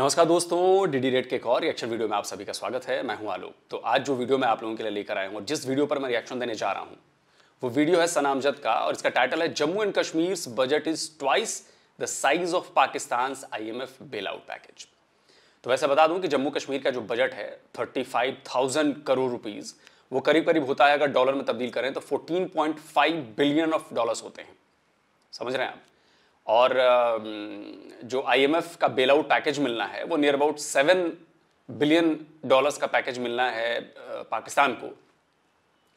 नमस्कार दोस्तों, DD rate के एक और रिएक्शन वीडियो में आप सभी का स्वागत है। मैं हूं आलोक। तो आज जो वीडियो मैं आप लोगों के लिए लेकर आया हूं और जिस वीडियो पर मैं रिएक्शन देने जा रहा हूं वो वीडियो है सनामजद का और इसका टाइटल है Jammu and Kashmir budget is twice the size of Pakistan IMF bail out package. तो वैसे बता दूं कि जम्मू कश्मीर का जो बजट है 35,000 करोड़ रुपीज, वो करीब करीब होता है, अगर डॉलर में तब्दील करें तो 14.5 बिलियन ऑफ डॉलर्स होते हैं। समझ रहे हैं आप? और जो IMF का बेल आउट पैकेज मिलना है वो नियर अबाउट 7 बिलियन डॉलर्स का पैकेज मिलना है पाकिस्तान को,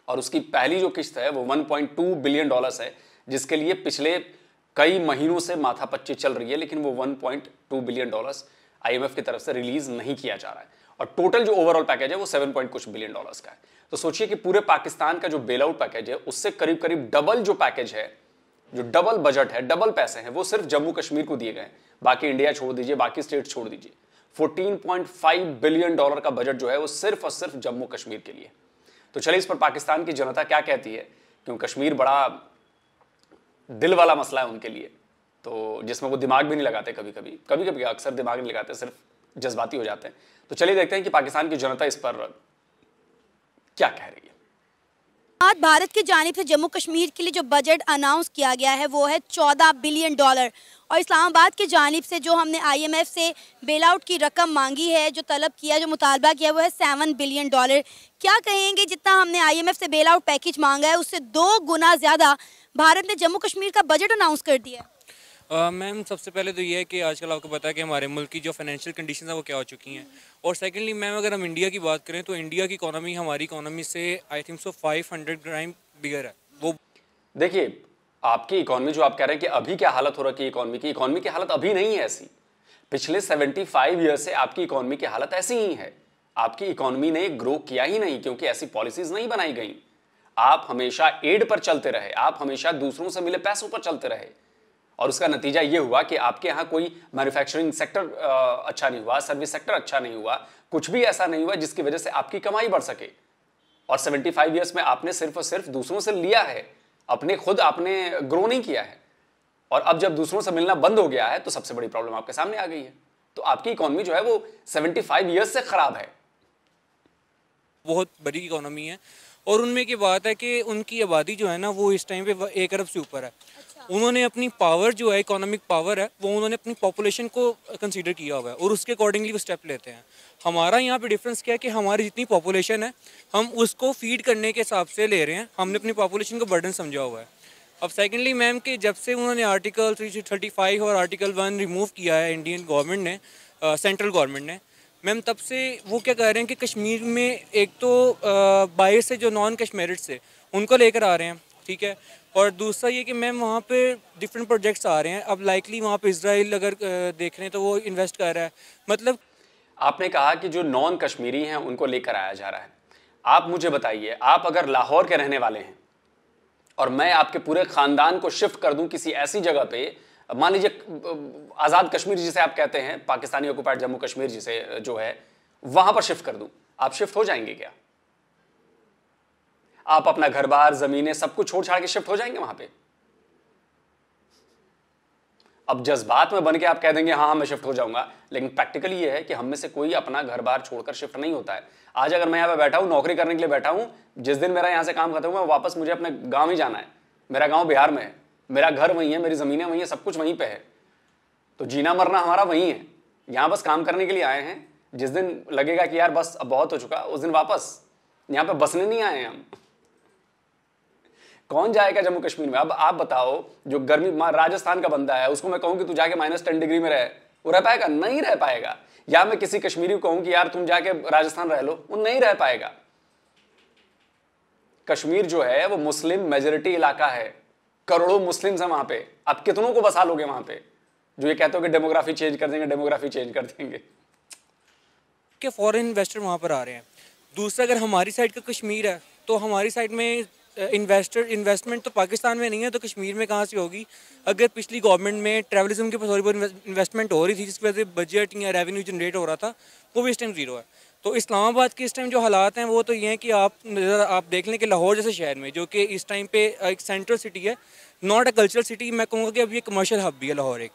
और उसकी पहली जो किस्त है वो 1.2 बिलियन डॉलर्स है, जिसके लिए पिछले कई महीनों से माथापच्ची चल रही है, लेकिन वो 1.2 बिलियन डॉलर्स IMF की तरफ से रिलीज नहीं किया जा रहा है। और टोटल जो ओवरऑल पैकेज है वो 7 पॉइंट कुछ बिलियन डॉलर्स का है। तो सोचिए कि पूरे पाकिस्तान का जो बेल आउट पैकेज है उससे करीब करीब डबल जो पैकेज है, जो डबल बजट है, डबल पैसे हैं, वो सिर्फ जम्मू कश्मीर को दिए गए। बाकी इंडिया छोड़ दीजिए, बाकी स्टेट छोड़ दीजिए, 14.5 बिलियन डॉलर का बजट जो है वो सिर्फ और सिर्फ जम्मू कश्मीर के लिए। तो चलिए इस पर पाकिस्तान की जनता क्या कहती है, क्योंकि कश्मीर बड़ा दिल वाला मसला है उनके लिए, तो जिसमें वो दिमाग भी नहीं लगाते, कभी कभी अक्सर दिमाग नहीं लगाते, सिर्फ जज्बाती हो जाते हैं। तो चलिए देखते हैं कि पाकिस्तान की जनता इस पर क्या कह रही है। आज भारत की जानिब से जम्मू कश्मीर के लिए जो बजट अनाउंस किया गया है वो है 14 बिलियन डॉलर, और इस्लामाबाद की जानिब से जो हमने IMF से बेल आउट की रकम मांगी है, जो तलब किया, जो मुतालबा किया, वो है 7 बिलियन डॉलर। क्या कहेंगे, जितना हमने IMF से बेल आउट पैकेज मांगा है उससे 2 गुना ज़्यादा भारत ने जम्मू कश्मीर का बजट अनाउंस कर दिया है। मैम, सबसे पहले तो ये है कि आजकल आपको पता है कि हमारे मुल्क की जो फाइनेंशियल कंडीशन है वो क्या हो चुकी हैं, और सेकेंडली मैम अगर हम इंडिया की बात करें तो इंडिया की इकोनॉमी हमारी इकोनॉमी से आई थिंक सो 500 टाइम बिगर है। वो देखिए, आपकी इकोनॉमी जो आप कह रहे हैं कि अभी क्या हालत हो रही है इकोनॉमी की हालत अभी नहीं है ऐसी। पिछले 75 ईयर से आपकी इकोनॉमी की हालत ऐसी ही है। आपकी इकोनॉमी ने ग्रो किया ही नहीं, क्योंकि ऐसी पॉलिसीज नहीं बनाई गई। आप हमेशा एड पर चलते रहे, आप हमेशा दूसरों से मिले पैसों पर चलते रहे, और उसका नतीजा ये हुआ कि आपके यहाँ कोई मैन्युफैक्चरिंग सेक्टर अच्छा नहीं हुआ, सर्विस सेक्टर अच्छा नहीं हुआ, कुछ भी ऐसा नहीं हुआ जिसकी वजह से आपकी कमाई बढ़ सके। और 75 ईयर्स में आपने सिर्फ और सिर्फ दूसरों से लिया है, अपने खुद आपने ग्रो नहीं किया है। और अब जब दूसरों से मिलना बंद हो गया है तो सबसे बड़ी प्रॉब्लम आपके सामने आ गई है। तो आपकी इकोनॉमी जो है वो 75 ईयर्स से खराब है। बहुत बड़ी इकोनॉमी है, और उनमें की बात है कि उनकी आबादी जो है ना वो इस टाइम पे 1 अरब से ऊपर है। उन्होंने अपनी पावर जो है, इकोनॉमिक पावर है, वो उन्होंने अपनी पॉपुलेशन को कंसीडर किया हुआ है और उसके अकॉर्डिंगली वो स्टेप लेते हैं। हमारा यहाँ पे डिफरेंस क्या है कि हमारी जितनी पॉपुलेशन है हम उसको फीड करने के हिसाब से ले रहे हैं, हमने अपनी पॉपुलेशन को बर्डन समझा हुआ है। अब सेकेंडली मैम कि जब से उन्होंने आर्टिकल 335 और आर्टिकल 1 रिमूव किया है इंडियन गवर्नमेंट ने, सेंट्रल गवर्नमेंट ने, मैम तब से वो क्या कह रहे हैं कि कश्मीर में एक तो बाहर से जो नॉन कश्मीरिट्स थे उनको लेकर आ रहे हैं, ठीक है, और दूसरा ये कि मैम वहाँ पे डिफरेंट प्रोजेक्ट्स आ रहे हैं। अब लाइकली वहाँ पे इजराइल अगर देख रहे हैं तो वो इन्वेस्ट कर रहा है। मतलब आपने कहा कि जो नॉन कश्मीरी हैं उनको लेकर आया जा रहा है। आप मुझे बताइए, आप अगर लाहौर के रहने वाले हैं और मैं आपके पूरे खानदान को शिफ्ट कर दूं किसी ऐसी जगह पे, मान लीजिए आज़ाद कश्मीर जिसे आप कहते हैं, पाकिस्तानी ऑक्युपाइड जम्मू कश्मीर जिसे जो है, वहां पर शिफ्ट कर दूं, आप शिफ्ट हो जाएंगे क्या? आप अपना घर बार, जमीनें, सब कुछ छोड़ छाड़ के शिफ्ट हो जाएंगे वहां पे? अब जज्बात में बन के आप कह देंगे हाँ मैं शिफ्ट हो जाऊंगा, लेकिन प्रैक्टिकली ये है कि हम में से कोई अपना घर बार छोड़कर शिफ्ट नहीं होता है। आज अगर मैं यहाँ पे बैठा हूँ, नौकरी करने के लिए बैठा हूँ, जिस दिन मेरा यहाँ से काम खत्म हुआ वापस मुझे अपने गाँव ही जाना है। मेरा गाँव बिहार में है, मेरा घर वहीं है, मेरी जमीनें वहीं है, सब कुछ वहीं पे है। तो जीना मरना हमारा वहीं है। यहाँ बस काम करने के लिए आए हैं। जिस दिन लगेगा कि यार बस अब बहुत हो चुका, उस दिन वापस। यहाँ पे बसने नहीं आए हैं हम। कौन जाएगा जम्मू कश्मीर में? अब आप बताओ, जो गर्मी, राजस्थान का बंदा है, उसको मैं कहूं कि तू जाके -10 डिग्री में रहे, वो रह पाएगा? नहीं रह पाएगा। या मैं किसी कश्मीरी को कहूं कि यार तुम जाके राजस्थान रह लो, वो नहीं रह पाएगा। कश्मीर जो है वो मुस्लिम मेजोरिटी इलाका है, करोड़ों मुस्लिम्स हैं वहां पे। आप कितनों को बसा लोगे वहां पे, जो ये कहते हो कि डेमोग्राफी चेंज कर देंगे, डेमोग्राफी चेंज कर देंगे? कि फॉरेन इन्वेस्टर वहाँ पर आ रहे हैं। दूसरा, अगर हमारी साइड का कश्मीर है तो हमारी साइड में इन्वेस्टमेंट तो पाकिस्तान में नहीं है, तो कश्मीर में कहाँ से होगी? अगर पिछली गवर्नमेंट में ट्रैवलिज्म के थोड़ी बहुत इन्वेस्टमेंट हो रही थी जिसकी वजह से बजट या रेवेन्यू जनरेट हो रहा था, वो भी इस टाइम ज़ीरो है। तो इस्लामाबाद के इस टाइम जो हालात हैं वो तो ये हैं कि आप देख लें कि लाहौर जैसे शहर में, जो कि इस टाइम पे एक सेंट्रल सिटी है, नॉट अ कल्चरल सिटी, मैं कहूँगा कि अब ये कमर्शियल हब भी है लाहौर एक।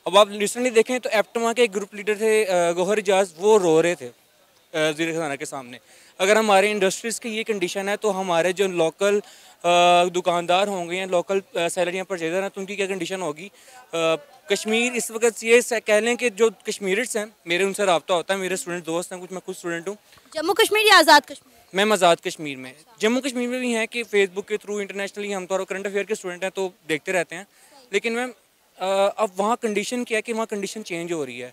अब आप रिसेंटली देखें तो एप्टमा के एक ग्रुप लीडर थे गौहर इजाज, वो रो रहे थे वज़ीर ख़ज़ाना के सामने। अगर हमारे इंडस्ट्रीज़ की ये कंडीशन है तो हमारे जो लोकल दुकानदार होंगे या लोकल सैलरी या परचेजर हैं तो उनकी क्या कंडीशन होगी। कश्मीर इस वक्त ये कह लें कि जो कश्मीरिट्स हैं, मेरे उनसे रब्ता होता है, मेरे स्टूडेंट दोस्त हैं कुछ, मैं खुद स्टूडेंट हूँ। जम्मू कश्मीर या आज़ाद कश्मीर? मैं आज़ाद कश्मीर में, जम्मू कश्मीर में भी हैं कि फेसबुक के थ्रू इंटरनेशनली हम तो करंट अफेयर के स्टूडेंट हैं तो देखते रहते हैं। लेकिन मैम अब वहाँ कंडीशन क्या है कि वहाँ कंडीशन चेंज हो रही है।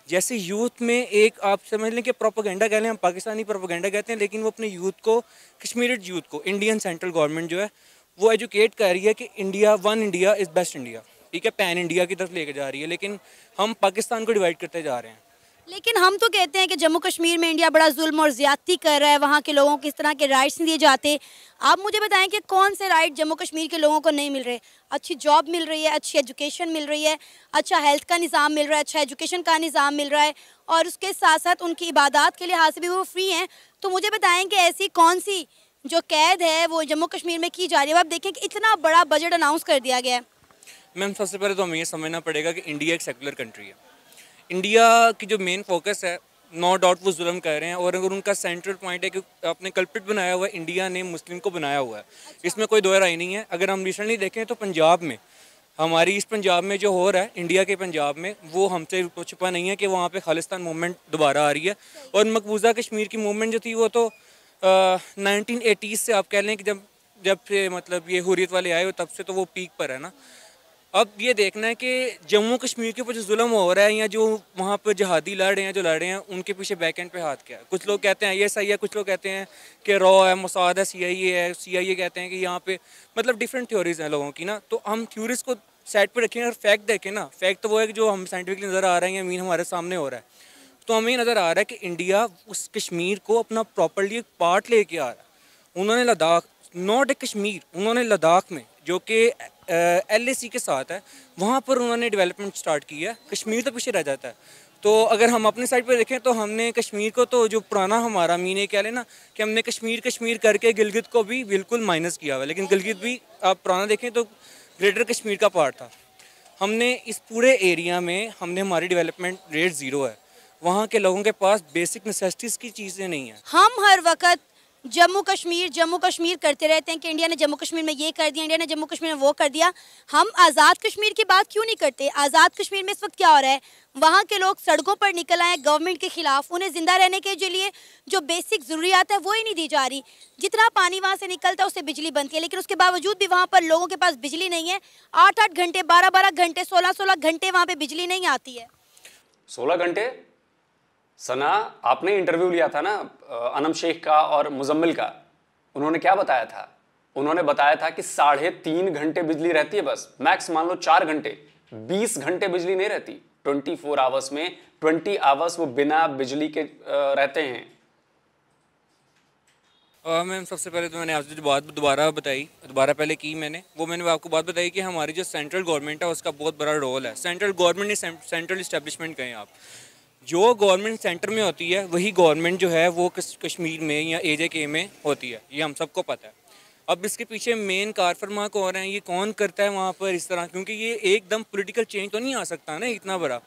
जैसे यूथ में एक आप समझ लें कि प्रोपेगेंडा कह लें, हम पाकिस्तानी प्रोपेगेंडा कहते हैं, लेकिन वो अपने यूथ को, कश्मीरी यूथ को, इंडियन सेंट्रल गवर्नमेंट जो है वो एजुकेट कर रही है कि India, one India is best India, ठीक है, पैन इंडिया की तरफ लेके जा रही है। लेकिन हम पाकिस्तान को डिवाइड करते जा रहे हैं। लेकिन हम तो कहते हैं कि जम्मू कश्मीर में इंडिया बड़ा जुल्म और ज़्यादती कर रहा है, वहाँ के लोगों को इस तरह के राइट्स नहीं दिए जाते। आप मुझे बताएं कि कौन से राइट जम्मू कश्मीर के लोगों को नहीं मिल रहे? अच्छी जॉब मिल रही है, अच्छी एजुकेशन मिल रही है, अच्छा हेल्थ का निज़ाम मिल रहा है, अच्छा एजुकेशन का निज़ाम मिल रहा है, और उसके साथ साथ उनकी इबादत के लिहाज से भी वो फ्री हैं। तो मुझे बताएं कि ऐसी कौन सी जो कैद है वो जम्मू कश्मीर में की जा रही है? अब आप देखें कि इतना बड़ा बजट अनाउंस कर दिया गया है। मैम सबसे पहले तो हमें ये समझना पड़ेगा कि इंडिया एक सेकुलर कंट्री है। इंडिया की जो मेन फोकस है, नो डाउट वो जुल्म कर रहे हैं, और अगर उनका सेंट्रल पॉइंट है कि आपने कल्प्रिट बनाया हुआ है, इंडिया ने मुस्लिम को बनाया हुआ है, इसमें कोई दो राय नहीं है। अगर हम रिसेंटली देखें तो पंजाब में, हमारी इस पंजाब में जो हो रहा है, इंडिया के पंजाब में, वो हमसे छुपा नहीं है कि वहाँ पे खालिस्तान मूवमेंट दोबारा आ रही है। और मकबूजा कश्मीर की मूवमेंट जो थी वो तो 1980s से आप कह लें कि जब से मतलब ये हुर्रियत वाले आए हो तब से तो वो पीक पर है ना। अब ये देखना है कि जम्मू कश्मीर के ऊपर जो जुल्म हो रहा है या जो वहाँ पर जहादी लड़ रहे हैं, जो लड़ रहे हैं, उनके पीछे बैक एंड पे हाथ क्या है। कुछ लोग कहते हैं ISI है, कुछ लोग कहते हैं कि रॉ है, मोसाद है, CIA कहते हैं कि यहाँ पे, मतलब डिफरेंट थ्योरीज हैं लोगों की ना। तो हम थ्योरीज को साइड पे रखें और फैक्ट देखें ना। फैक्ट तो वो है कि जो हम साइंटिफिकली नज़र आ रहे हैं, मीन हमारे सामने हो रहा है। तो हमें नज़र आ रहा है कि इंडिया उस कश्मीर को अपना प्रॉपरली एक पार्ट लेके आ रहा है। उन्होंने लद्दाख, नॉट ए कश्मीर, उन्होंने लद्दाख में जो कि LAC के साथ है, वहाँ पर उन्होंने डेवलपमेंट स्टार्ट की है। कश्मीर तो पीछे रह जाता है। तो अगर हम अपने साइड पर देखें तो हमने कश्मीर को तो जो पुराना हमारा मीन ये कह लेना कि हमने कश्मीर करके गिलगित को भी बिल्कुल माइनस किया हुआ है। लेकिन गिलगित भी आप पुराना देखें तो ग्रेटर कश्मीर का पार्ट था। हमने इस पूरे एरिया में हमने हमारी डेवलपमेंट रेट 0 है। वहाँ के लोगों के पास बेसिक नेसेसिटीज़ की चीज़ें नहीं हैं। हम हर वक्त जम्मू कश्मीर करते रहते हैं कि इंडिया ने जम्मू कश्मीर में ये कर दिया, इंडिया ने जम्मू कश्मीर में वो कर दिया। हम आज़ाद कश्मीर की बात क्यों नहीं करते? आज़ाद कश्मीर में इस वक्त क्या हो रहा है? वहाँ के लोग सड़कों पर निकल आए गवर्नमेंट के खिलाफ। उन्हें ज़िंदा रहने के लिए जो बेसिक ज़रूरियात है वो ही नहीं दी जा रही। जितना पानी वहाँ से निकलता है उससे बिजली बनती है, लेकिन उसके बावजूद भी वहाँ पर लोगों के पास बिजली नहीं है। 8-8 घंटे, 12-12 घंटे, 16-16 घंटे वहाँ पर बिजली नहीं आती है। 16 घंटे? सना, आपने इंटरव्यू लिया था ना अनम शेख का और मुजम्मिल का, उन्होंने क्या बताया था? उन्होंने बताया था कि 3.5 घंटे बिजली रहती है बस, मैक्स मान लो 4 घंटे, 20 घंटे बिजली नहीं रहती। 24 आवर्स में 20 आवर्स वो बिना बिजली के रहते हैं। मैम सबसे पहले तो मैंने आपसे जो बात दोबारा पहले की मैंने आपको बात बताई कि हमारी जो सेंट्रल गवर्नमेंट है उसका बहुत बड़ा रोल है। सेंट्रल गवर्नमेंट ने सेंट्रल इस्टेब्लिशमेंट कहें आप, जो गवर्नमेंट सेंटर में होती है वही गवर्नमेंट जो है वो कश्मीर में या AJK में होती है, ये हम सबको पता है। अब इसके पीछे मेन कारफरमा कौन है, ये कौन करता है वहाँ पर इस तरह, क्योंकि ये एकदम पॉलिटिकल चेंज तो नहीं आ सकता ना इतना बड़ा।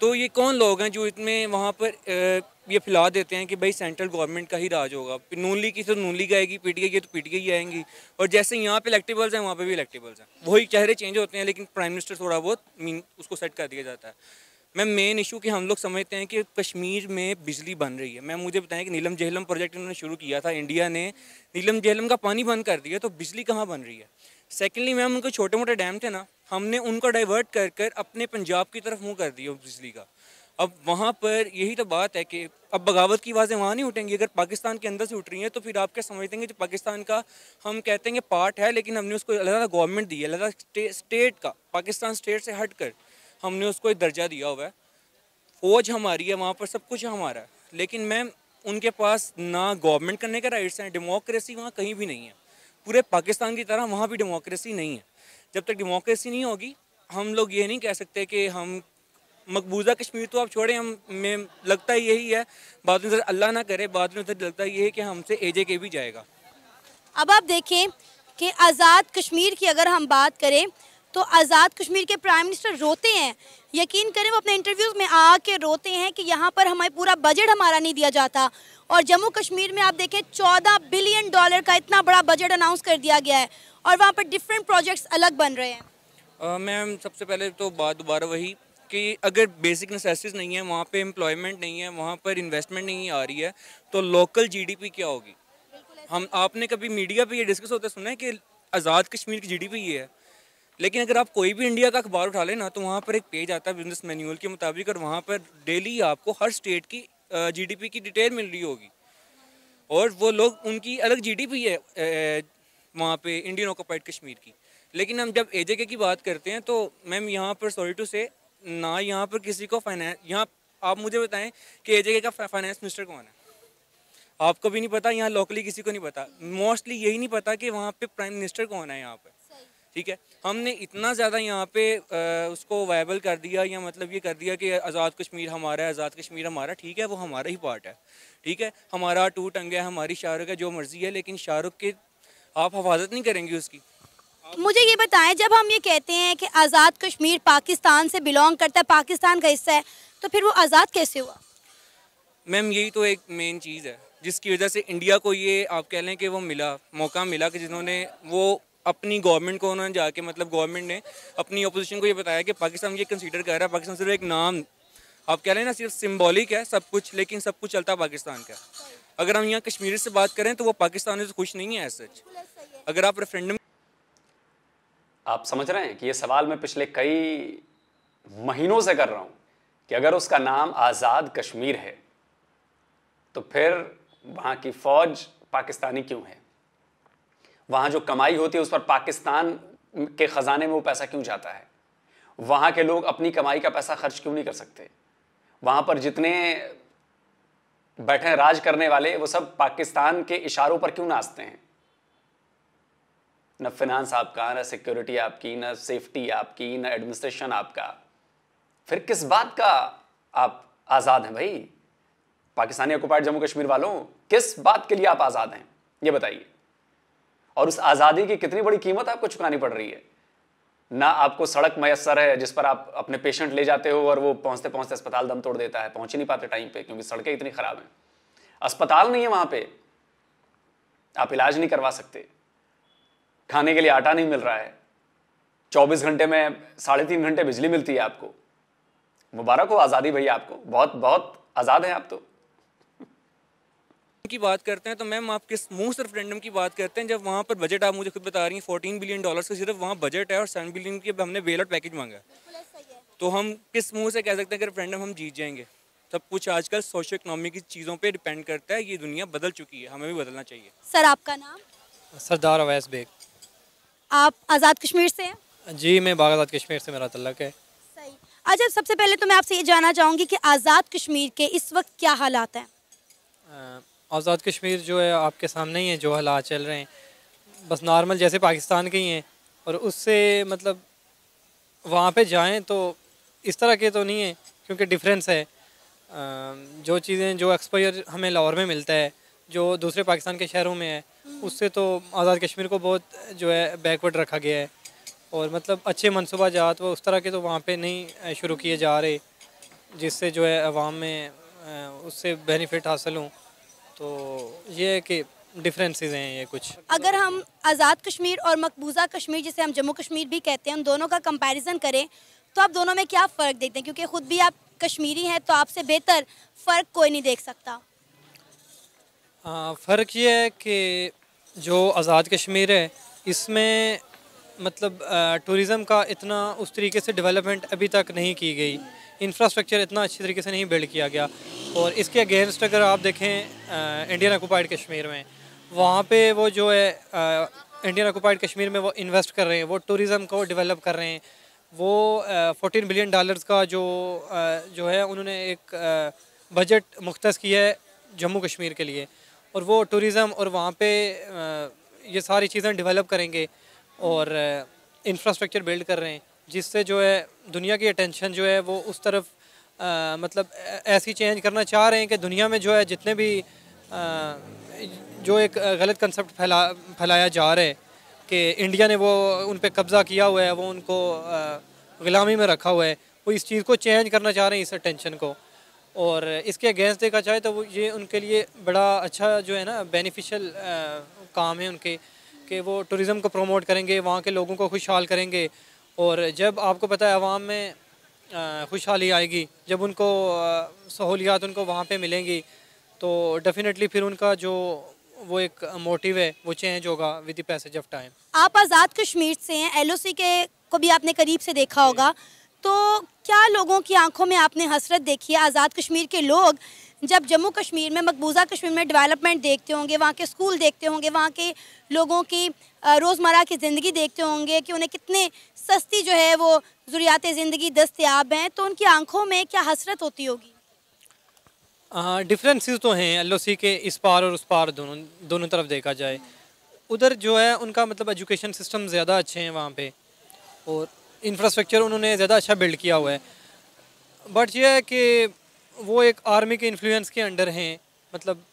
तो ये कौन लोग हैं जो इतने वहाँ पर ये फैला देते हैं कि भाई सेंट्रल गवर्नमेंट का ही राज होगा। नून लीग की तो नून लीग आएगी, PTI की तो PTI ही आएंगी, और जैसे यहाँ पे इलेक्टेबल्स हैं वहाँ पे भी इलेक्टेबल्स हैं। वही चेहरे चेंज होते हैं, लेकिन प्राइम मिनिस्टर थोड़ा बहुत उसको सेट कर दिया जाता है। मैम मेन इशू कि हम लोग समझते हैं कि कश्मीर में बिजली बन रही है। मैम मुझे बताएं कि नीलम जहलम प्रोजेक्ट इन्होंने शुरू किया था, इंडिया ने नीलम जहलम का पानी बंद कर दिया, तो बिजली कहाँ बन रही है? सेकेंडली मैम उनको छोटे मोटे डैम थे ना, हमने उनको डाइवर्ट कर अपने पंजाब की तरफ मुँह कर दिया बिजली का। अब वहाँ पर यही तो बात है कि अब बगावत की आवाज़ें वहाँ नहीं उठेंगी। अगर पाकिस्तान के अंदर से उठ रही हैं तो फिर आप क्या समझते हैं कि जो पाकिस्तान का हम कहते हैं कि पार्ट है, लेकिन हमने उसको अलग गवर्नमेंट दी है, अलग स्टेट का, पाकिस्तान स्टेट से हट कर हमने उसको एक दर्जा दिया हुआ है। फौज हमारी है, वहाँ पर सब कुछ हमारा है, लेकिन मैम उनके पास ना गवर्नमेंट करने के राइट्स हैं, डेमोक्रेसी वहाँ कहीं भी नहीं है। पूरे पाकिस्तान की तरह वहाँ भी डेमोक्रेसी नहीं है। जब तक डेमोक्रेसी नहीं होगी हम लोग ये नहीं कह सकते कि हम मकबूजा कश्मीर तो आप छोड़ें, हम में लगता ही यही है, बाद में अल्लाह ना करे, बाद में लगता ही है कि हमसे AJK भी जाएगा। अब आप देखें कि आज़ाद कश्मीर की अगर हम बात करें तो आज़ाद कश्मीर के प्राइम मिनिस्टर रोते हैं, यकीन करें वो अपने इंटरव्यूज़ में आके रोते हैं कि यहाँ पर हमें पूरा बजट हमारा नहीं दिया जाता। और जम्मू कश्मीर में आप देखें 14 बिलियन डॉलर का इतना बड़ा बजट अनाउंस कर दिया गया है और वहाँ पर डिफरेंट प्रोजेक्ट्स अलग बन रहे हैं। मैम सबसे पहले तो बात दोबारा वही कि अगर बेसिक नेसेसिटीज़ नहीं है, वहाँ पे एम्प्लॉयमेंट नहीं है, वहाँ पर इन्वेस्टमेंट नहीं आ रही है, तो लोकल जीडीपी क्या होगी? आपने कभी मीडिया पे ये डिस्कस होते सुना है कि आज़ाद कश्मीर की जीडीपी ये है? लेकिन अगर आप कोई भी इंडिया का अखबार उठा लेना तो वहाँ पर एक पेज आता है बिजनेस मैनुअल के मुताबिक, और वहाँ पर डेली आपको हर स्टेट की जीडीपी की डिटेल मिल रही होगी, और वो लोग उनकी अलग जीडीपी है वहाँ पे इंडियन ऑक्यूपाइड कश्मीर की। लेकिन हम जब एजेके की बात करते हैं तो मैम यहाँ पर सॉरी टू से ना यहाँ पर किसी को फाइनेंस, यहाँ आप मुझे बताएं कि एजेके का फाइनेंस मिनिस्टर कौन है? आपको भी नहीं पता, यहाँ लोकली किसी को नहीं पता, मोस्टली यही नहीं पता कि वहाँ पे प्राइम मिनिस्टर कौन है यहाँ पे। ठीक है, हमने इतना ज़्यादा यहाँ पे उसको वायबल कर दिया, या मतलब ये कर दिया कि आज़ाद कश्मीर हमारा है, आज़ाद कश्मीर हमारा। ठीक है, वो हमारा ही पार्ट है, ठीक है, हमारा टू टंग है, हमारी शाहरुख है, जो मर्जी है, लेकिन शाहरुख के आप हिफाजत नहीं करेंगे उसकी। मुझे ये बताएं, जब हम ये कहते हैं कि आज़ाद कश्मीर पाकिस्तान से बिलोंग करता है, पाकिस्तान का हिस्सा है, तो फिर वो आज़ाद कैसे हुआ? मैम यही तो एक मेन चीज़ है जिसकी वजह से इंडिया को ये आप कह लें कि वो मौका मिला कि जिन्होंने वो अपनी गवर्नमेंट को उन्होंने जाके, मतलब गवर्नमेंट ने अपनी अपोजिशन को ये बताया कि पाकिस्तान ये कंसीडर कर रहा है, पाकिस्तान सिर्फ एक नाम आप कह लें ना, सिर्फ सिंबॉलिक है सब कुछ, लेकिन सब कुछ चलता पाकिस्तान का। अगर हम यहाँ कश्मीर से बात करें तो वो पाकिस्तान से खुश नहीं है एज सच। अगर आप रेफरेंडम, आप समझ रहे हैं कि ये सवाल मैं पिछले कई महीनों से कर रहा हूं कि अगर उसका नाम आज़ाद कश्मीर है तो फिर वहाँ की फौज पाकिस्तानी क्यों है? वहाँ जो कमाई होती है उस पर पाकिस्तान के ख़जाने में वो पैसा क्यों जाता है? वहाँ के लोग अपनी कमाई का पैसा खर्च क्यों नहीं कर सकते? वहाँ पर जितने बैठे राज करने वाले वो सब पाकिस्तान के इशारों पर क्यों नाचते हैं? न फिनांस आपका, न सिक्योरिटी आपकी, न सेफ्टी आपकी, न एडमिनिस्ट्रेशन आपका। फिर किस बात का आप आज़ाद हैं भाई? पाकिस्तानी ऑक्युपाइड जम्मू कश्मीर वालों, किस बात के लिए आप आज़ाद हैं ये बताइए। और उस आज़ादी की कितनी बड़ी कीमत आपको चुकानी पड़ रही है? ना आपको सड़क मयसर है जिस पर आप अपने पेशेंट ले जाते हो और वो पहुंचते पहुंचते अस्पताल दम तोड़ देता है, पहुंच ही नहीं पाते टाइम पे क्योंकि सड़कें इतनी खराब हैं। अस्पताल नहीं है वहां पे, आप इलाज नहीं करवा सकते। खाने के लिए आटा नहीं मिल रहा है, 24 घंटे में 3.5 घंटे बिजली मिलती है आपको। मुबारक हो आज़ादी भैया, आपको बहुत बहुत आज़ाद हैं आप तो। की बात करते हैं तो मैम आप किस मुंह से रेफरेंडम की बात करते हैं जब वहाँ पर बजट आप मुझे खुद बता रही हैं 14 बिलियन डॉलर्स का सिर्फ वहाँ बजट है और 7 बिलियन की हमने बेल आउट पैकेज मांगा है। तो हम किस मुंह से कह सकते हैं कि रेफरेंडम हम जीत जाएंगे? सब कुछ आजकल सोशो इकोनॉमिक की चीज़ों पे डिपेंड करता है। ये दुनिया बदल चुकी है, हमें भी बदलना चाहिए। सर आपका नाम? सरदार अवैस बेग। आप आज़ाद कश्मीर से हैं? जी, मैं बागदाद कश्मीर से मेरा तल्लक है। सही। अच्छा, सबसे पहले तो मैं आपसे ये जानना चाहूँगी कि आज़ाद कश्मीर के इस वक्त क्या हालात हैं? आज़ाद कश्मीर जो है आपके सामने ही है, जो हालात चल रहे हैं बस नॉर्मल जैसे पाकिस्तान के ही हैं, और उससे मतलब वहाँ पे जाएं तो इस तरह के तो नहीं है क्योंकि डिफरेंस है। जो चीज़ें जो एक्सपोजर हमें लाहौर में मिलता है जो दूसरे पाकिस्तान के शहरों में है, उससे तो आज़ाद कश्मीर को बहुत जो है बैकवर्ड रखा गया है, और मतलब अच्छे मनसूबा जात वो उस तरह के तो वहाँ पे नहीं शुरू किए जा रहे जिससे जो है अवाम में उससे बेनिफिट हासिल हों। तो ये है कि डिफरेंसेस हैं ये कुछ। अगर हम आज़ाद कश्मीर और मकबूजा कश्मीर जिसे हम जम्मू कश्मीर भी कहते हैं, उन दोनों का कंपैरिजन करें तो आप दोनों में क्या फ़र्क देखते हैं? क्योंकि ख़ुद भी आप कश्मीरी हैं तो आपसे बेहतर फ़र्क कोई नहीं देख सकता। फ़र्क ये है कि जो आज़ाद कश्मीर है इसमें मतलब टूरिज़म का इतना उस तरीके से डेवलपमेंट अभी तक नहीं की गई, इंफ्रास्ट्रक्चर इतना अच्छी तरीके से नहीं बिल्ड किया गया। और इसके अगेंस्ट अगर आप देखें इंडियन ऑक्युपाइड कश्मीर में, वहाँ पे वो जो है इंडियन ऑक्युपाइड कश्मीर में वो इन्वेस्ट कर रहे हैं, वो टूरिज़म को डेवलप कर रहे हैं। वो 14 बिलियन डॉलर्स का जो है उन्होंने एक बजट मुख्तस किया है जम्मू कश्मीर के लिए, और वो टूरिज़म और वहाँ पे ये सारी चीज़ें डेवलप करेंगे और इंफ्रास्ट्रक्चर बिल्ड कर रहे हैं, जिससे जो है दुनिया की अटेंशन जो है वो उस तरफ मतलब ऐसी चेंज करना चाह रहे हैं कि दुनिया में जो है जितने भी जो एक गलत कंसेप्ट फैलाया जा रहा है कि इंडिया ने वो उन पे कब्ज़ा किया हुआ है, वो उनको ग़ुलामी में रखा हुआ है, वो इस चीज़ को चेंज करना चाह रहे हैं, इस टेंशन को। और इसके अगेंस्ट देखा जाए तो वो ये उनके लिए बड़ा अच्छा जो है ना बेनिफिशियल काम है उनके, कि वो टूरिज़म को प्रमोट करेंगे, वहाँ के लोगों को खुशहाल करेंगे। और जब आपको पता है आवाम में खुशहाली आएगी, जब उनको सहूलियात उनको वहाँ पे मिलेंगी, तो डेफिनेटली फिर उनका जो वो एक मोटिव है वो चेंज होगा with the passage of time. आप आज़ाद कश्मीर से हैं, LOC के को भी आपने करीब से देखा होगा, तो क्या लोगों की आंखों में आपने हसरत देखी है? आज़ाद कश्मीर के लोग जब जम्मू कश्मीर में, मकबूजा कश्मीर में डेवलपमेंट देखते होंगे, वहाँ के स्कूल देखते होंगे, वहाँ के लोगों की रोज़मर्रा की ज़िंदगी देखते होंगे कि उन्हें कितने सस्ती जो है वो ज़रूरियात ज़िंदगी दस्तयाब हैं, तो उनकी आंखों में क्या हसरत होती होगी? डिफरेंसेस तो हैं LOC के इस पार और उस पार, दोनों तरफ देखा जाए। उधर जो है उनका मतलब एजुकेशन सिस्टम ज़्यादा अच्छे हैं वहाँ पे, और इंफ्रास्ट्रक्चर उन्होंने ज़्यादा अच्छा बिल्ड किया हुआ है। बट ये है कि वो एक आर्मी के इन्फ्लुएंस के अंडर हैं, मतलब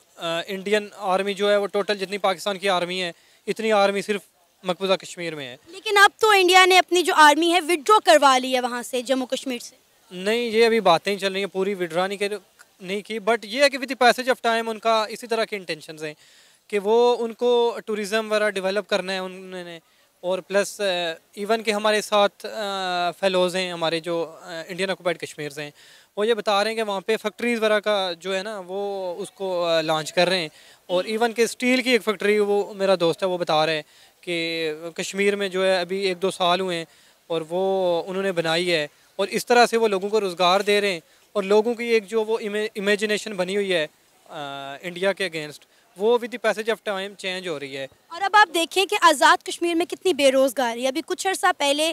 इंडियन आर्मी जो है वो टोटल जितनी पाकिस्तान की आर्मी है, इतनी आर्मी सिर्फ मकबूजा कश्मीर में है। लेकिन अब तो इंडिया ने अपनी जो आर्मी है विड्रॉ करवा ली है वहाँ से, जम्मू कश्मीर से। नहीं, ये अभी बातें चल रही हैं, पूरी विड्रॉ नहीं की, बट ये है कि with the passage of time उनका इसी तरह के इंटेंशंस हैं कि वो उनको टूरिज़म वगैरह डेवलप करना है उन्होंने। और प्लस इवन के हमारे साथ फेलोज़ हैं, हमारे जो इंडियन ऑक्यूपाइड कश्मीर से हैं, वो ये बता रहे हैं कि वहाँ पे फैक्ट्रीज़ वगैरह का जो है ना वो उसको लॉन्च कर रहे हैं। और इवन के स्टील की एक फैक्ट्री, वो मेरा दोस्त है वो बता रहे हैं कि कश्मीर में जो है अभी 1-2 साल हुए हैं और वो उन्होंने बनाई है, और इस तरह से वो लोगों को रोज़गार दे रहे हैं। और लोगों की एक जो वो इमेजिनेशन बनी हुई है इंडिया के अगेंस्ट, वो with the passage of time change हो रही है। और अब आप देखें कि आज़ाद कश्मीर में कितनी बेरोज़गारी है। अभी कुछ अर्सा पहले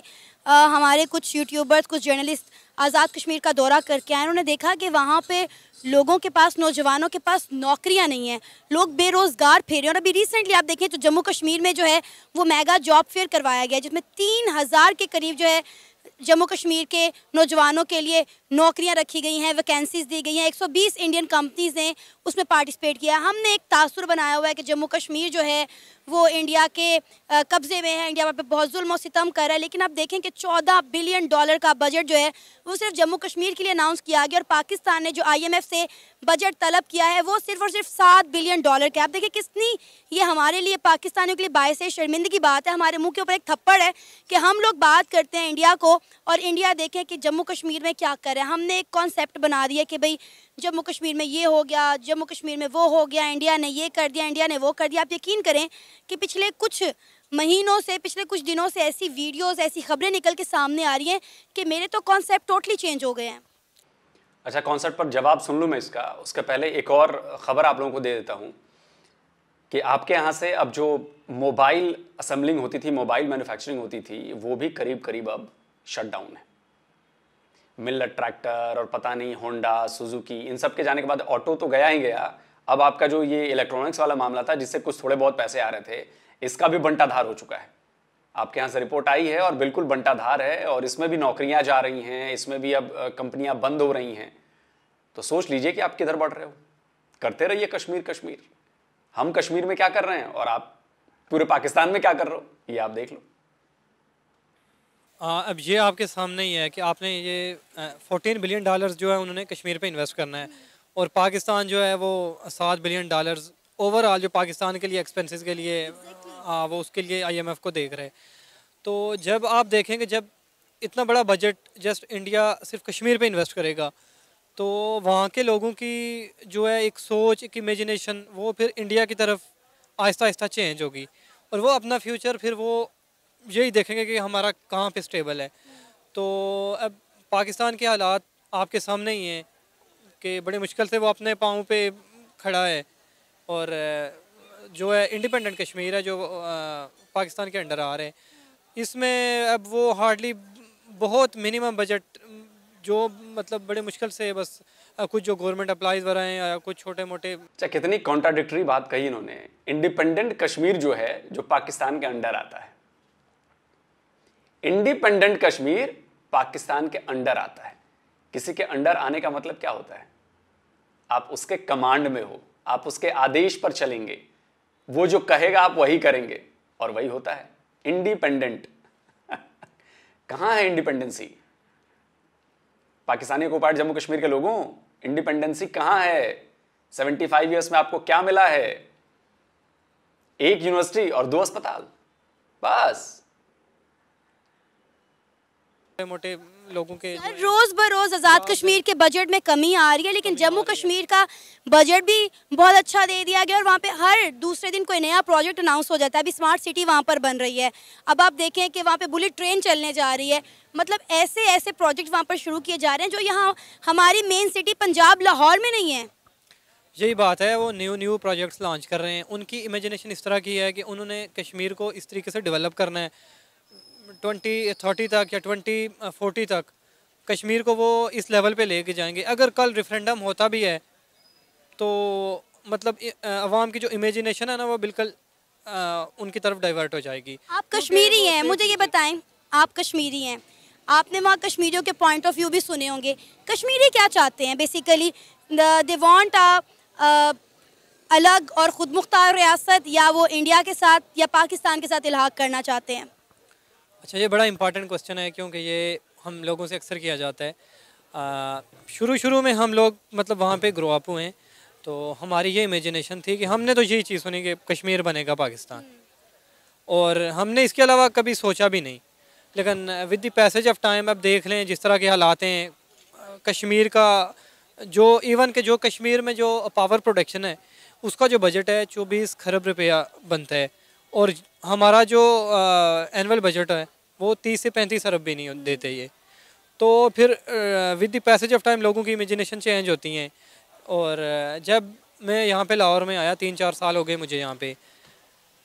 हमारे कुछ यूट्यूबर्स, कुछ जर्नलिस्ट आज़ाद कश्मीर का दौरा करके आए, उन्होंने देखा कि वहाँ पे लोगों के पास, नौजवानों के पास नौकरियाँ नहीं हैं, लोग बेरोज़गार फिर। और अभी रिसेंटली आप देखें तो जम्मू कश्मीर में जो है वो मेगा जॉब फेयर करवाया गया, जिसमें 3000 के करीब जो है जम्मू कश्मीर के नौजवानों के लिए नौकरियां रखी गई हैं, वैकेंसीज दी गई हैं। 120 इंडियन कंपनीज़ ने उसमें पार्टिसिपेट किया। हमने एक तासुर बनाया हुआ है कि जम्मू कश्मीर जो है वो इंडिया के कब्ज़े में है, इंडिया पर बहुत जुल्म और सितम कर रहा है। लेकिन आप देखें कि $14 बिलियन का बजट जो है वो सिर्फ जम्मू कश्मीर के लिए अनाउंस किया गया, और पाकिस्तान ने जो IMF से बजट तलब किया है वो सिर्फ और सिर्फ $7 बिलियन का। आप देखिए कितनी ये हमारे लिए, पाकिस्तानियों के लिए बायस शर्मिंदगी की बात है। हमारे मुंह के ऊपर एक थप्पड़ है कि हम लोग बात करते हैं इंडिया को, और इंडिया देखें कि जम्मू कश्मीर में क्या कर रहा है। हमने एक कॉन्सेप्ट बना दिया कि भाई जम्मू कश्मीर में ये हो गया, जम्मू कश्मीर में वो हो गया, इंडिया ने ये कर दिया, इंडिया ने वो कर दिया। आप यकीन करें कि पिछले कुछ महीनों से, पिछले कुछ दिनों से ऐसी वीडियोस, ऐसी खबरें निकल के सामने आ रही हैं कि मेरे तो कॉन्सेप्ट टोटली चेंज हो गए हैं। अच्छा, कॉन्सेप्ट पर जवाब सुन लूँ मैं इसका, उसके पहले एक और ख़बर आप लोगों को दे देता हूँ कि आपके यहाँ से अब जो मोबाइल असेंबलिंग होती थी, मोबाइल मैन्युफैक्चरिंग होती थी, वो भी करीब करीब अब शट डाउन है। मिलर ट्रैक्टर और पता नहीं होंडा, सुजुकी, इन सब के जाने के बाद ऑटो तो गया ही गया। अब आपका जो ये इलेक्ट्रॉनिक्स वाला मामला था जिससे कुछ थोड़े बहुत पैसे आ रहे थे, इसका भी बंटाधार हो चुका है। आपके यहाँ से रिपोर्ट आई है और बिल्कुल बंटाधार है, और इसमें भी नौकरियां जा रही हैं, इसमें भी अब कंपनियां बंद हो रही हैं। तो सोच लीजिए कि आप किधर बढ़ रहे हो। करते रहिए कश्मीर कश्मीर। हम कश्मीर में क्या कर रहे हैं और आप पूरे पाकिस्तान में क्या कर रहे हो, ये आप देख लो। अब ये आपके सामने ही है कि आपने ये $14 बिलियन जो है उन्होंने कश्मीर पे इन्वेस्ट करना है, और पाकिस्तान जो है वो $7 बिलियन ओवरऑल जो पाकिस्तान के लिए एक्सपेंसेस के लिए वो उसके लिए IMF को देख रहे हैं। तो जब आप देखेंगे जब इतना बड़ा बजट जस्ट इंडिया सिर्फ कश्मीर पे इन्वेस्ट करेगा, तो वहाँ के लोगों की जो है एक सोच, एक इमेजिनेशन, वो फिर इंडिया की तरफ आहिस्ता आहिस्ता चेंज होगी, और वो अपना फ्यूचर फिर वो यही देखेंगे कि हमारा कहाँ पे स्टेबल है। तो अब पाकिस्तान के हालात आपके सामने ही हैं कि बड़ी मुश्किल से वो अपने पाँव पे खड़ा है, और जो है इंडिपेंडेंट कश्मीर है जो पाकिस्तान के अंडर आ रहे हैं, इसमें अब वो हार्डली बहुत मिनिमम बजट जो मतलब बड़े मुश्किल से बस कुछ जो गवर्नमेंट अप्लाईज वगैरह हैं या कुछ छोटे मोटे। अच्छा, कितनी कॉन्ट्राडिक्टरी बात कही इन्होंने। इंडिपेंडेंट कश्मीर जो है जो पाकिस्तान के अंडर आता है, इंडिपेंडेंट कश्मीर पाकिस्तान के अंडर आता है। किसी के अंडर आने का मतलब क्या होता है? आप उसके कमांड में हो, आप उसके आदेश पर चलेंगे, वो जो कहेगा आप वही करेंगे, और वही होता है। इंडिपेंडेंट। कहां है इंडिपेंडेंसी? पाकिस्तानी ऑक्युपाइड जम्मू कश्मीर के लोगों, इंडिपेंडेंसी कहां है? 75 ईयर्स में आपको क्या मिला है? एक यूनिवर्सिटी और 2 अस्पताल, बस। मोटे लोगों के रोज बरोज आज़ाद कश्मीर के बजट में कमी आ रही है, लेकिन जम्मू कश्मीर का बजट भी बहुत अच्छा दे दिया गया और वहाँ पे हर दूसरे दिन कोई नया प्रोजेक्ट अनाउंस हो जाता है। अभी स्मार्ट सिटी वहाँ पर बन रही है, अब आप देखें कि वहाँ पे बुलेट ट्रेन चलने जा रही है। मतलब ऐसे ऐसे प्रोजेक्ट वहाँ पर शुरू किए जा रहे हैं जो यहाँ हमारी मेन सिटी पंजाब लाहौर में नहीं है। यही बात है, वो न्यू प्रोजेक्ट्स लॉन्च कर रहे हैं। उनकी इमेजिनेशन इस तरह की है कि उन्होंने कश्मीर को इस तरीके से डेवलप करना है 2030 तक या 2040 तक कश्मीर को वो इस लेवल पे लेके जाएंगे। अगर कल रेफरेंडम होता भी है तो मतलब अवाम की जो इमेजिनेशन है ना वो बिल्कुल उनकी तरफ डाइवर्ट हो जाएगी। आप कश्मीरी हैं, मुझे ये बताएं, आप कश्मीरी हैं, आपने वहाँ कश्मीरियों के पॉइंट ऑफ व्यू भी सुने होंगे। कश्मीरी क्या चाहते हैं? बेसिकली दे वांट अलग और ख़ुद मुख्तार रियासत, या वो इंडिया के साथ या पाकिस्तान के साथ इल्हाक करना चाहते हैं? अच्छा, ये बड़ा इंपॉर्टेंट क्वेश्चन है क्योंकि ये हम लोगों से अक्सर किया जाता है। शुरू में हम लोग मतलब वहाँ पे ग्रो अप हुए हैं, तो हमारी ये इमेजिनेशन थी कि हमने तो यही चीज़ सुनी कि कश्मीर बनेगा पाकिस्तान, और हमने इसके अलावा कभी सोचा भी नहीं। लेकिन with the passage of time अब देख लें जिस तरह के हालात हैं कश्मीर का, जो इवन के जो कश्मीर में जो पावर प्रोडक्शन है उसका जो बजट है 24 खरब रुपया बनता है, और हमारा जो एनुअल बजट है वो 30 से 35 अरब भी नहीं देते ये। तो फिर with the passage of time लोगों की इमेजिनेशन चेंज होती हैं। और जब मैं यहाँ पे लाहौर में आया 3-4 साल हो गए मुझे यहाँ पे,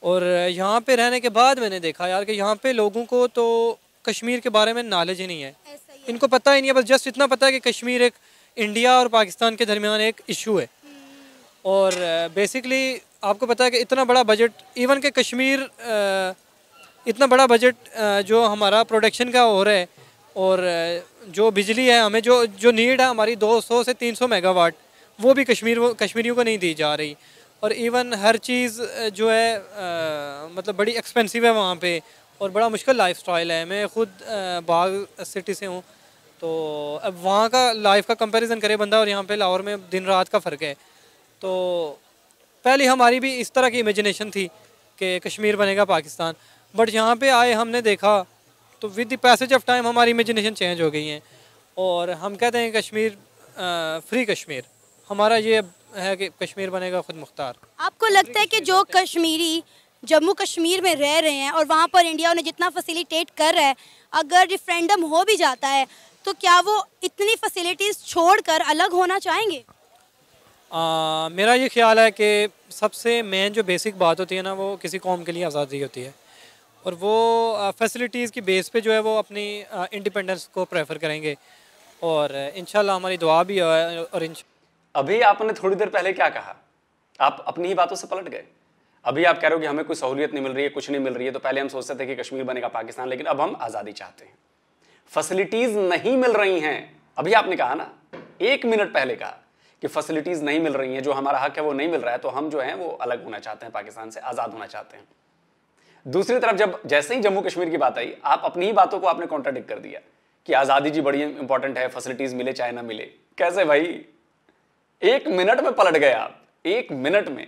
और यहाँ पे रहने के बाद मैंने देखा यार कि यहाँ पे लोगों को तो कश्मीर के बारे में नॉलेज ही नहीं है, इनको पता ही नहीं है। बस जस्ट इतना पता है कि कश्मीर एक इंडिया और पाकिस्तान के दरमियान एक इशू है। और बेसिकली आपको पता है कि इतना बड़ा बजट, इवन के कश्मीर इतना बड़ा बजट जो हमारा प्रोडक्शन का हो रहा है, और जो बिजली है हमें जो नीड है हमारी 200 से 300 मेगावाट, वो भी कश्मीरियों को नहीं दी जा रही। और इवन हर चीज़ जो है मतलब बड़ी एक्सपेंसिव है वहाँ पे, और बड़ा मुश्किल लाइफस्टाइल है। मैं ख़ुद बाग सिटी से हूँ, तो अब वहाँ का लाइफ का कंपैरिजन करे बंदा और यहाँ पे लाहौर में दिन रात का फ़र्क है। तो पहले हमारी भी इस तरह की इमेजिनेशन थी कि कश्मीर बनेगा पाकिस्तान, बट यहाँ पे आए हमने देखा तो with the passage of time हमारी इमेजिनेशन चेंज हो गई हैं, और हम कहते हैं कश्मीर फ्री कश्मीर। हमारा ये है कि कश्मीर बनेगा खुद मुख्तार। आपको लगता है कि जो कश्मीरी जम्मू कश्मीर में रह रहे हैं और वहाँ पर इंडिया उन्हें जितना फैसिलिटेट कर रहा है, अगर रेफरेंडम हो भी जाता है तो क्या वो इतनी फैसिलिटीज़ छोड़कर अलग होना चाहेंगे? मेरा ये ख्याल है कि सबसे मेन जो बेसिक बात होती है ना वो किसी कौम के लिए आज़ादी होती है, और वो फैसिलिटीज़ की बेस पे जो है वो अपनी इंडिपेंडेंस को प्रेफर करेंगे, और इंशाल्लाह हमारी दुआ भी है। और अभी आपने थोड़ी देर पहले क्या कहा? आप अपनी ही बातों से पलट गए। अभी आप कह रहे हो कि हमें कोई सहूलियत नहीं मिल रही है, कुछ नहीं मिल रही है। तो पहले हम सोचते थे कि कश्मीर बनेगा पाकिस्तान, लेकिन अब हम आज़ादी चाहते हैं। फैसिलिटीज़ नहीं मिल रही हैं। अभी आपने कहा ना, 1 मिनट पहले कहा कि फैसिलिटीज़ नहीं मिल रही हैं, जो हमारा हक है वो नहीं मिल रहा है, तो हम जो हैं वो अलग होना चाहते हैं, पाकिस्तान से आज़ाद होना चाहते हैं। दूसरी तरफ जब जैसे ही जम्मू कश्मीर की बात आई, आप अपनी ही बातों को आपने कॉन्ट्राडिक्ट कर दिया कि आज़ादी जी बड़ी इंपॉर्टेंट है, फैसिलिटीज़ मिले चाहे ना मिले। कैसे भाई? 1 मिनट में पलट गए आप, 1 मिनट में।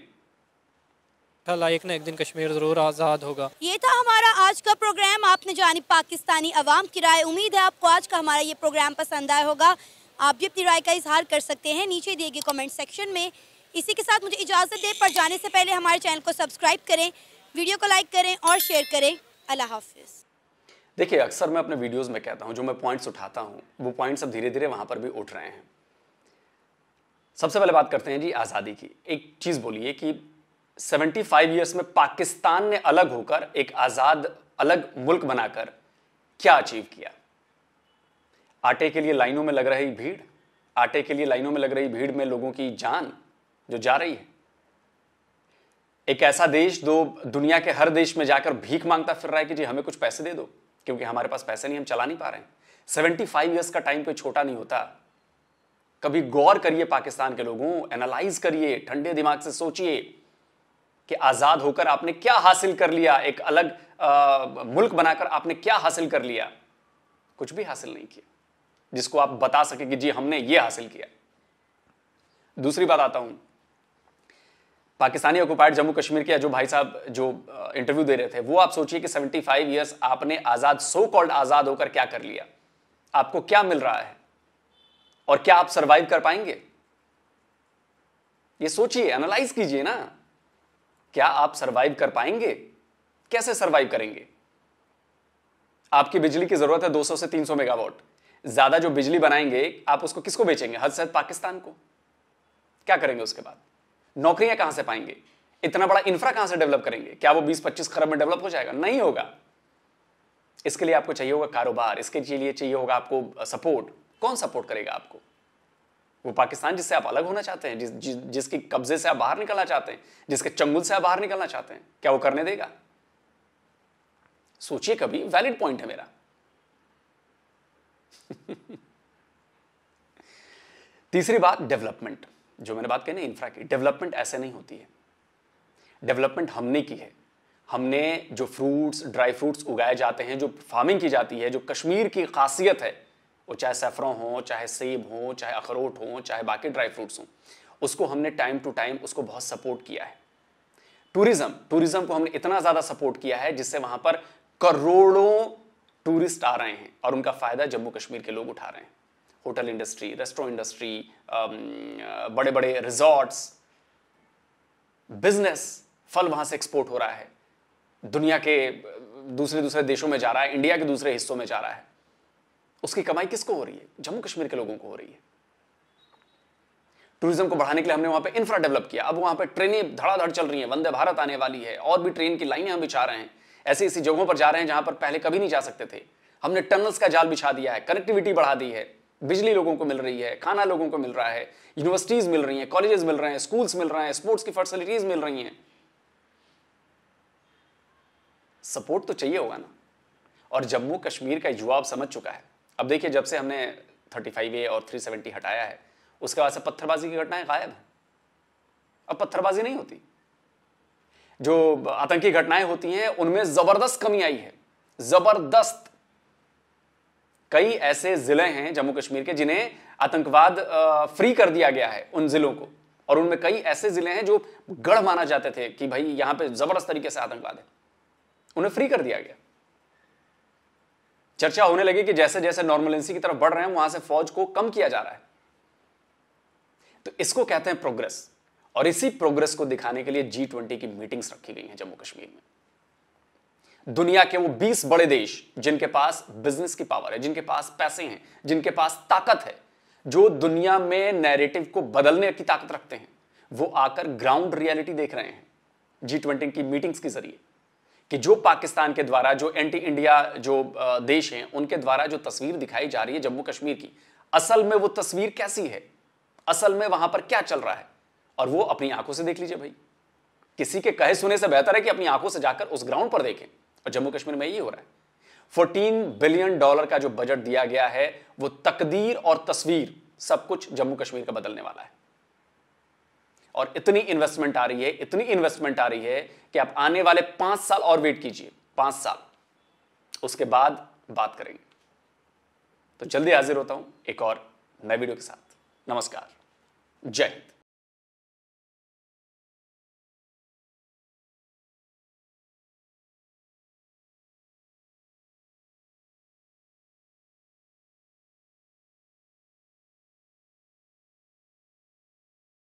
एक ना एक दिन कश्मीर ज़रूर आज़ाद होगा। ये था हमारा आज का प्रोग्राम। आपने जानी पाकिस्तानी अवाम की राय। उम्मीद है आपको आज का हमारा ये प्रोग्राम पसंद आया होगा। आप भी अपनी राय का इजहार कर सकते हैं नीचे दिए गए कमेंट सेक्शन में। इसी के साथ मुझे इजाज़त दें, पर जाने से पहले हमारे चैनल को सब्सक्राइब करें, वीडियो को लाइक करें और शेयर करें। अल्लाह हाफिज़। देखिए, अक्सर मैं अपने वीडियोस में कहता हूं, जो मैं पॉइंट्स उठाता हूं वो पॉइंट्स अब धीरे धीरे वहां पर भी उठ रहे हैं। सबसे पहले बात करते हैं जी आज़ादी की। एक चीज़ बोलिए कि 75 ईयर्स में पाकिस्तान ने अलग होकर एक आज़ाद अलग मुल्क बनाकर क्या अचीव किया? आटे के लिए लाइनों में लग रही भीड़, आटे के लिए लाइनों में लग रही भीड़ में लोगों की जान जो जा रही है। एक ऐसा देश जो दुनिया के हर देश में जाकर भीख मांगता फिर रहा है कि जी हमें कुछ पैसे दे दो, क्योंकि हमारे पास पैसे नहीं, हम चला नहीं पा रहे हैं। 75 ईयर्स का टाइम कोई छोटा नहीं होता। कभी गौर करिए पाकिस्तान के लोगों, एनालाइज करिए, ठंडे दिमाग से सोचिए कि आज़ाद होकर आपने क्या हासिल कर लिया। एक अलग मुल्क बनाकर आपने क्या हासिल कर लिया? कुछ भी हासिल नहीं किया जिसको आप बता सके कि जी हमने ये हासिल किया। दूसरी बात आता हूं, पाकिस्तानी ऑक्युपाइड जम्मू कश्मीर के जो भाई साहब जो इंटरव्यू दे रहे थे, वो आप सोचिए कि 75 इयर्स आपने आजाद, सो कॉल्ड आजाद होकर क्या कर लिया? आपको क्या मिल रहा है और क्या आप सरवाइव कर पाएंगे? ये सोचिए, एनालाइज कीजिए ना, क्या आप सरवाइव कर पाएंगे? कैसे सरवाइव करेंगे? आपकी बिजली की जरूरत है 200 से 300 मेगावाट, ज्यादा जो बिजली बनाएंगे आप उसको किसको बेचेंगे? हद से हद पाकिस्तान को। क्या करेंगे उसके बाद? नौकरियां कहां से पाएंगे? इतना बड़ा इंफ्रा कहां से डेवलप करेंगे? क्या वो 20-25 खरब में डेवलप हो जाएगा? नहीं होगा। इसके लिए आपको चाहिए होगा कारोबार, इसके लिए चाहिए होगा आपको सपोर्ट। कौन सपोर्ट करेगा आपको? वो पाकिस्तान जिससे आप अलग होना चाहते हैं, जिसकी कब्जे से आप बाहर निकलना चाहते हैं, जिसके चंगुल से आप बाहर निकलना चाहते हैं, क्या वो करने देगा? सोचिए कभी, वैलिड पॉइंट है मेरा। तीसरी बात, डेवलपमेंट। जो मैंने बात कही ना इंफ्रा की, डेवलपमेंट ऐसे नहीं होती है। डेवलपमेंट हमने की है। हमने जो फ्रूट्स, ड्राई फ्रूट्स उगाए जाते हैं, जो फार्मिंग की जाती है, जो कश्मीर की खासियत है, वो चाहे सैफरन हो, चाहे सेब हो, चाहे अखरोट हो, चाहे बाकी ड्राई फ्रूट्स हो, उसको हमने टाइम टू टाइम उसको बहुत सपोर्ट किया है। टूरिज्म को हमने इतना ज्यादा सपोर्ट किया है जिससे वहां पर करोड़ों टूरिस्ट आ रहे हैं और उनका फायदा जम्मू कश्मीर के लोग उठा रहे हैं। होटल इंडस्ट्री, रेस्टोरेंट इंडस्ट्री, बड़े बड़े रिजॉर्ट्स, बिजनेस, फल वहां से एक्सपोर्ट हो रहा है, दुनिया के दूसरे देशों में जा रहा है, इंडिया के दूसरे हिस्सों में जा रहा है। उसकी कमाई किसको हो रही है? जम्मू कश्मीर के लोगों को हो रही है। टूरिज्म को बढ़ाने के लिए हमने वहां पे इंफ्रा डेवलप किया। अब वहां पे ट्रेनें धड़ाधड़ चल रही हैं, वंदे भारत आने वाली है, और भी ट्रेन की लाइनें हम बिछा रहे हैं। ऐसी ऐसी जगहों पर जा रहे हैं जहां पर पहले कभी नहीं जा सकते थे। हमने टनल्स का जाल बिछा दिया है, कनेक्टिविटी बढ़ा दी है, बिजली लोगों को मिल रही है, खाना लोगों को मिल रहा है, यूनिवर्सिटीज मिल रही हैं, कॉलेजेस मिल रहे हैं, स्कूल्स मिल रहे हैं, स्पोर्ट्स की फैसिलिटीज मिल रही हैं। सपोर्ट तो चाहिए होगा ना। और जम्मू कश्मीर का युवा अब समझ चुका है। अब देखिए, जब से हमने 35A और 370 हटाया है, उसके बाद से पत्थरबाजी की घटनाएं गायब हैं। अब पत्थरबाजी नहीं होती। जो आतंकी घटनाएं होती हैं उनमें जबरदस्त कमी आई है, जबरदस्त। कई ऐसे जिले हैं जम्मू कश्मीर के जिन्हें आतंकवाद फ्री कर दिया गया है, उन जिलों को। और उनमें कई ऐसे जिले हैं जो गढ़ माना जाते थे कि भाई यहां पे जबरदस्त तरीके से आतंकवाद है, उन्हें फ्री कर दिया गया। चर्चा होने लगी कि जैसे जैसे नॉर्मलेंसी की तरफ बढ़ रहे हैं वहां से फौज को कम किया जा रहा है। तो इसको कहते हैं प्रोग्रेस। और इसी प्रोग्रेस को दिखाने के लिए G20 की मीटिंग्स रखी गई हैं जम्मू कश्मीर में। दुनिया के वो 20 बड़े देश जिनके पास बिजनेस की पावर है, जिनके पास पैसे हैं, जिनके पास ताकत है, जो दुनिया में नैरेटिव को बदलने की ताकत रखते हैं, वो आकर ग्राउंड रियलिटी देख रहे हैं G20 की मीटिंग्स के जरिए कि जो पाकिस्तान के द्वारा, जो एंटी इंडिया जो देश हैं, उनके द्वारा जो तस्वीर दिखाई जा रही है जम्मू कश्मीर की, असल में वो तस्वीर कैसी है, असल में वहां पर क्या चल रहा है, और वो अपनी आंखों से देख लीजिए भाई। किसी के कहे सुने से बेहतर है कि अपनी आंखों से जाकर उस ग्राउंड पर देखें। और जम्मू कश्मीर में यही हो रहा है। $14 बिलियन का जो बजट दिया गया है, वो तकदीर और तस्वीर सब कुछ जम्मू कश्मीर का बदलने वाला है। और इतनी इन्वेस्टमेंट आ रही है, इतनी इन्वेस्टमेंट आ रही है कि आप आने वाले 5 साल और वेट कीजिए, 5 साल, उसके बाद बात करेंगे। तो जल्दी हाजिर होता हूं एक और नए वीडियो के साथ। नमस्कार, जय हिंद।